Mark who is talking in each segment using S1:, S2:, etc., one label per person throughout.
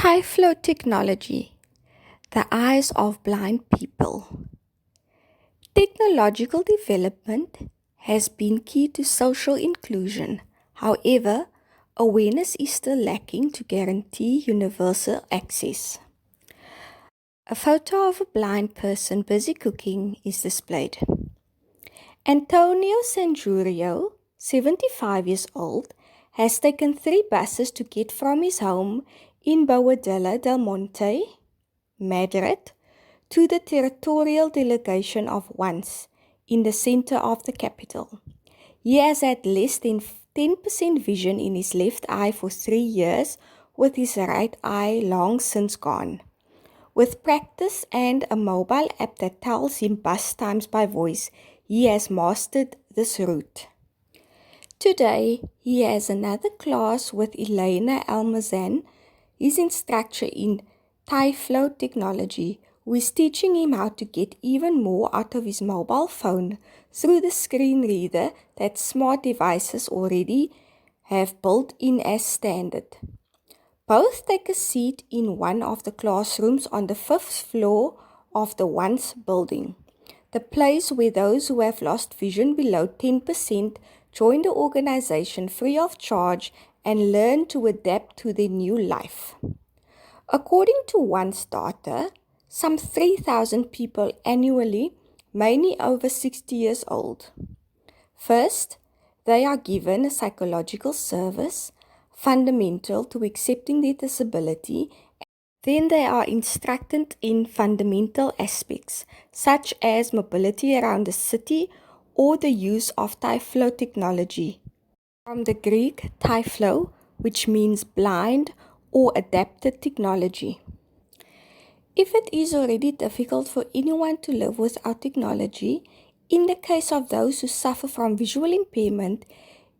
S1: Typhlotechnology, the eyes of blind people. Technological development has been key to social inclusion. However, awareness is still lacking to guarantee universal access. A photo of a blind person busy cooking is displayed. Antonio Sanjurio, 75 years old, has taken 3 buses to get from his home in Boadilla del Monte, Madrid, to the territorial delegation of once in the center of the capital. He has had less than 10% vision in his left eye for 3 years, with his right eye long since gone. With practice and a mobile app that tells him bus times by voice, he has mastered this route. Today, he has another class with Elena Almazan, his instructor in Typhlotechnology, who is teaching him how to get even more out of his mobile phone through the screen reader that smart devices already have built in as standard. Both take a seat in one of the classrooms on the 5th floor of the once building, the place where those who have lost vision below 10% join the organization free of charge and learn to adapt to their new life. According to One's data, some 3,000 people annually, mainly over 60 years old. First, they are given a psychological service fundamental to accepting their disability. Then they are instructed in fundamental aspects, such as mobility around the city or the use of Typhlotechnology, from the Greek typhlo, which means blind or adapted technology. If it is already difficult for anyone to live without technology, in the case of those who suffer from visual impairment,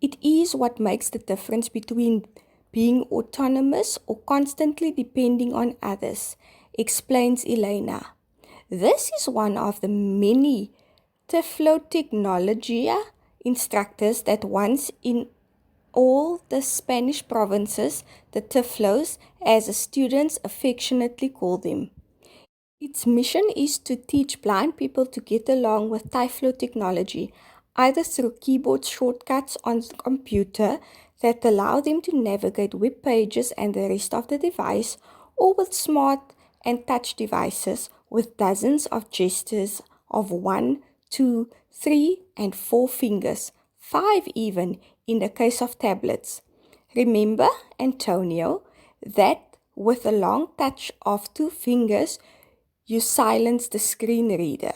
S1: it is what makes the difference between being autonomous or constantly depending on others, explains Elena. This is one of the many Typhlotechnology instructors that once in all the Spanish provinces, the Typhlos, as the students affectionately call them. Its mission is to teach blind people to get along with Typhlotechnology, either through keyboard shortcuts on the computer that allow them to navigate web pages and the rest of the device, or with smart and touch devices with dozens of gestures of 1, 2, 3, and 4 fingers, 5 even in the case of tablets. Remember, Antonio, that with a long touch of 2 fingers, you silence the screen reader.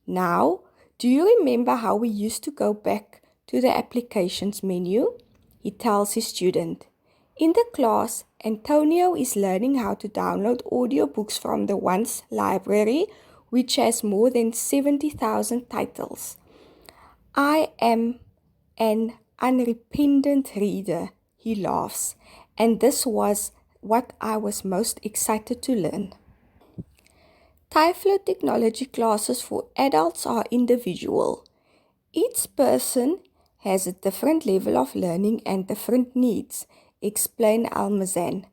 S1: Now, do you remember how we used to go back to the applications menu? He tells his student. In the class, Antonio is learning how to download audiobooks from the Once library, which has more than 70,000 titles. I am an unrepentant reader, he laughs, and this was what I was most excited to learn. Typhlotechnology classes for adults are individual. Each person has a different level of learning and different needs, explained Almazan,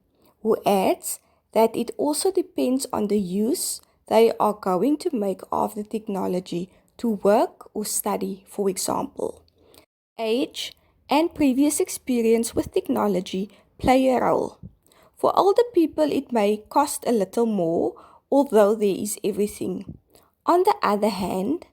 S1: who adds that it also depends on the use they are going to make of the technology to work or study, for example. Age and previous experience with technology play a role. For older people, it may cost a little more, although there is everything. On the other hand,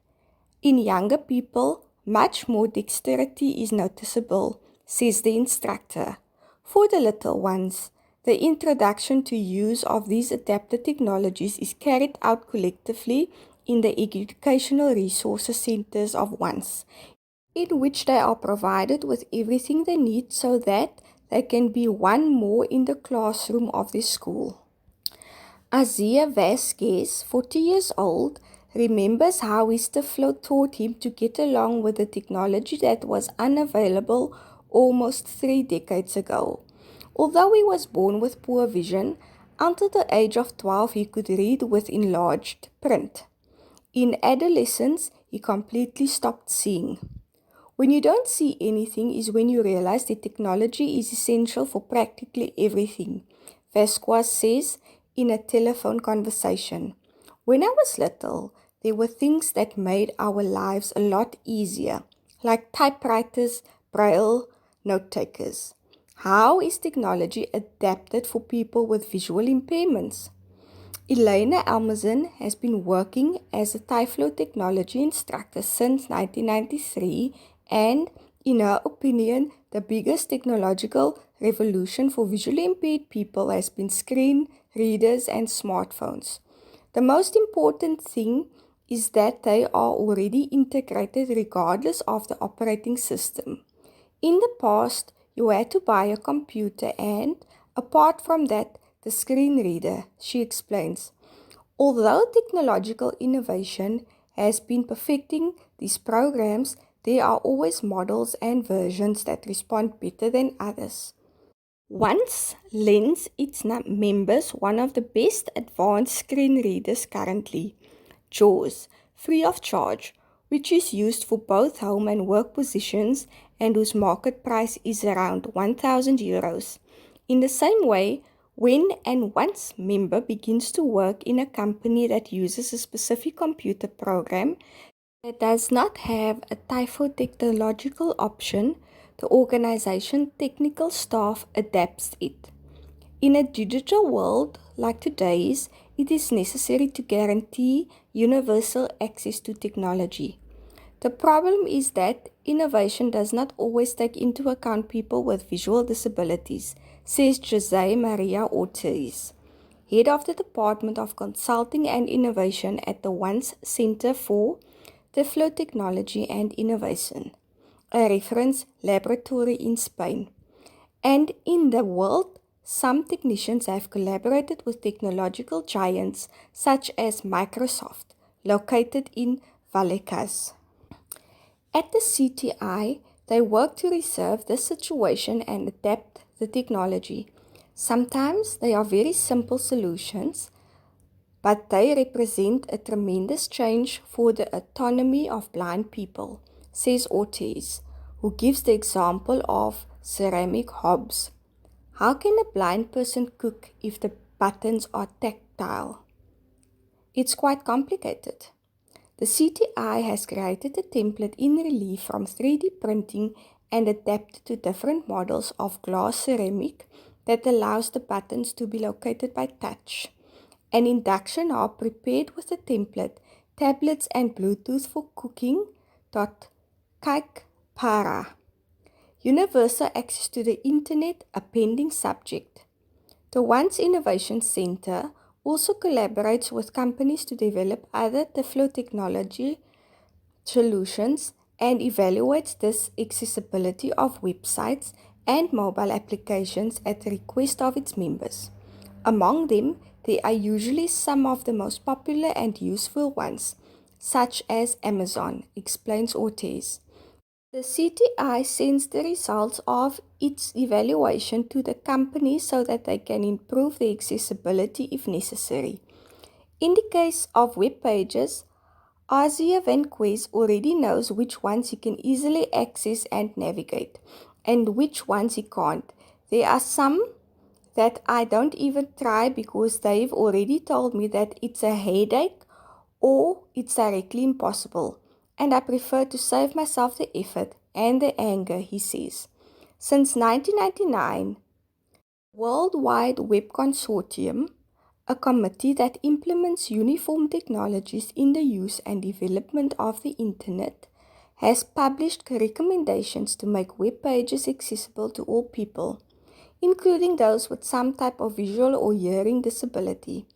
S1: in younger people, much more dexterity is noticeable, says the instructor. For the little ones, the introduction to use of these adapted technologies is carried out collectively in the educational resources centers of once, in which they are provided with everything they need so that they can be one more in the classroom of the school. Azia Vasquez, 40 years old, remembers how his Typhlo taught him to get along with the technology that was unavailable almost 3 decades ago. Although he was born with poor vision, until the age of 12 he could read with enlarged print. In adolescence, he completely stopped seeing. When you don't see anything is when you realize that technology is essential for practically everything. Vasquez says in a telephone conversation. When I was little, there were things that made our lives a lot easier, like typewriters, braille, note takers. How is technology adapted for people with visual impairments? Elena Almazan has been working as a Typhlotechnology instructor since 1993 and, in her opinion, the biggest technological revolution for visually impaired people has been screen readers and smartphones. The most important thing is that they are already integrated regardless of the operating system. In the past, you had to buy a computer and, apart from that, the screen reader, she explains. Although technological innovation has been perfecting these programs, there are always models and versions that respond better than others. Once lends its members one of the best advanced screen readers currently, JAWS, free of charge, which is used for both home and work positions and whose market price is around €1,000. In the same way, when and once member begins to work in a company that uses a specific computer program that does not have a typho-technological option, the organization technical staff adapts it. In a digital world like today's, it is necessary to guarantee universal access to technology. The problem is that innovation does not always take into account people with visual disabilities, says Jose Maria Ortiz, head of the Department of Consulting and Innovation at the ONCE Center for Typhlotechnology and Innovation, a reference laboratory in Spain. And in the world, some technicians have collaborated with technological giants such as Microsoft, located in Vallecas. At the CTI, they work to resolve this situation and adapt the technology. Sometimes they are very simple solutions, but they represent a tremendous change for the autonomy of blind people, says Ortiz, who gives the example of ceramic hobs. How can a blind person cook if the buttons are tactile? It's quite complicated. The CTI has created a template in relief from 3D printing and adapted to different models of glass ceramic that allows the buttons to be located by touch. An induction hob prepared with the template, tablets and Bluetooth for cooking. Kijk para. Universal access to the internet, a pending subject. The ONCE Innovation Center also collaborates with companies to develop other Typhlotechnology solutions and evaluates this accessibility of websites and mobile applications at the request of its members. Among them, there are usually some of the most popular and useful ones, such as Amazon, explains Ortiz. The CTI sends the results of its evaluation to the company so that they can improve the accessibility if necessary. In the case of web pages, Asia Vanquez already knows which ones he can easily access and navigate, and which ones he can't. There are some that I don't even try because they've already told me that it's a headache or it's directly impossible, and I prefer to save myself the effort and the anger, he says. Since 1999, World Wide Web Consortium, a committee that implements uniform technologies in the use and development of the Internet, has published recommendations to make web pages accessible to all people, including those with some type of visual or hearing disability.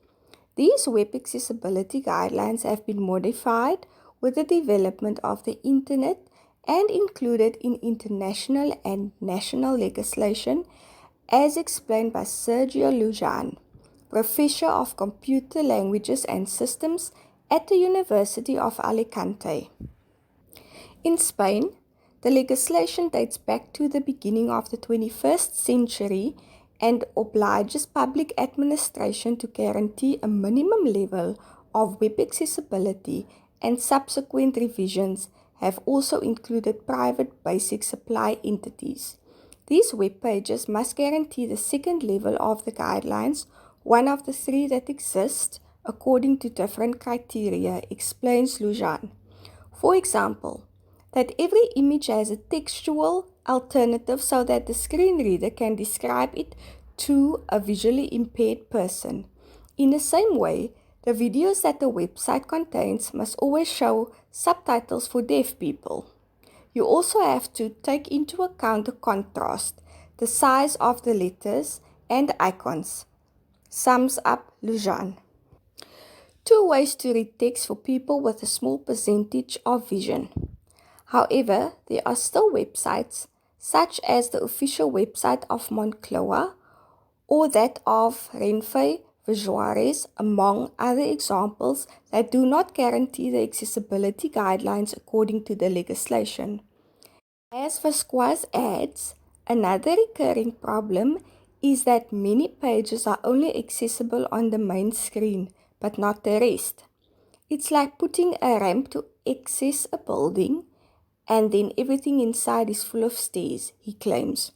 S1: These web accessibility guidelines have been modified with the development of the Internet and included in international and national legislation, as explained by Sergio Lujan, Professor of Computer Languages and Systems at the University of Alicante. In Spain, the legislation dates back to the beginning of the 21st century and obliges public administration to guarantee a minimum level of web accessibility, and subsequent revisions have also included private basic supply entities. These web pages must guarantee the second level of the guidelines, one of the three that exist according to different criteria, explains Lujan. For example, that every image has a textual alternative so that the screen reader can describe it to a visually impaired person. In the same way, the videos that the website contains must always show subtitles for deaf people. You also have to take into account the contrast, the size of the letters and icons, sums up Lujan. Two ways to read text for people with a small percentage of vision. However, there are still websites, such as the official website of Moncloa or that of Renfe Visuares, among other examples, that do not guarantee the accessibility guidelines according to the legislation. As Vasquez adds, another recurring problem is that many pages are only accessible on the main screen, but not the rest. It's like putting a ramp to access a building and then everything inside is full of stairs, he claims.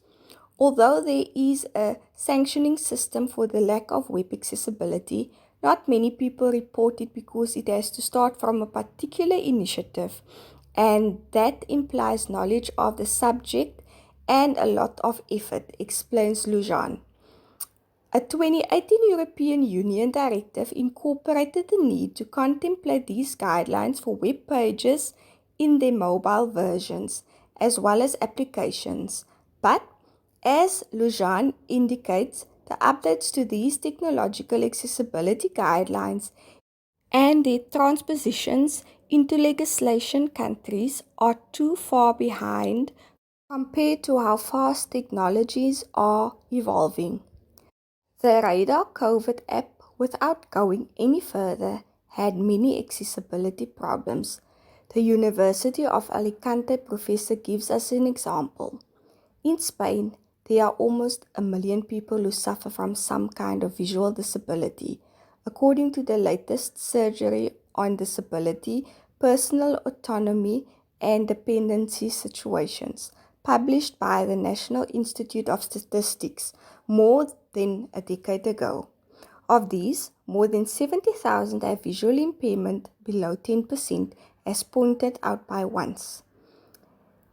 S1: Although there is a sanctioning system for the lack of web accessibility, not many people report it because it has to start from a particular initiative, and that implies knowledge of the subject and a lot of effort, explains Lujan. A 2018 European Union directive incorporated the need to contemplate these guidelines for web pages in their mobile versions, as well as applications. But, as Lujan indicates, the updates to these technological accessibility guidelines and their transpositions into legislation countries are too far behind compared to how fast technologies are evolving. The Radar COVID app, without going any further, had many accessibility problems. The University of Alicante professor gives us an example. In Spain, there are almost 1 million people who suffer from some kind of visual disability. According to the latest Surgery on Disability, Personal Autonomy and Dependency Situations, published by the National Institute of Statistics more than a decade ago. Of these, more than 70,000 have visual impairment below 10%, as pointed out by Once.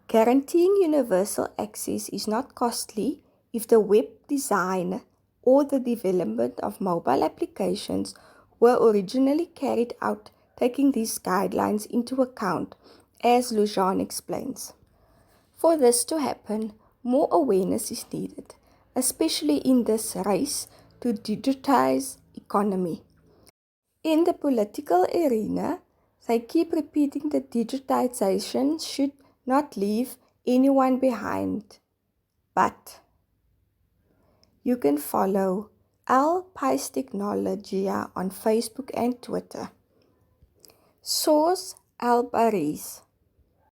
S1: Guaranteeing universal access is not costly if the web design or the development of mobile applications were originally carried out taking these guidelines into account, as Lujan explains. For this to happen, more awareness is needed, especially in this race to digitize economy. In the political arena, they keep repeating that digitization should not leave anyone behind. But you can follow Typhlotechnology on Facebook and Twitter. Source Al Baris.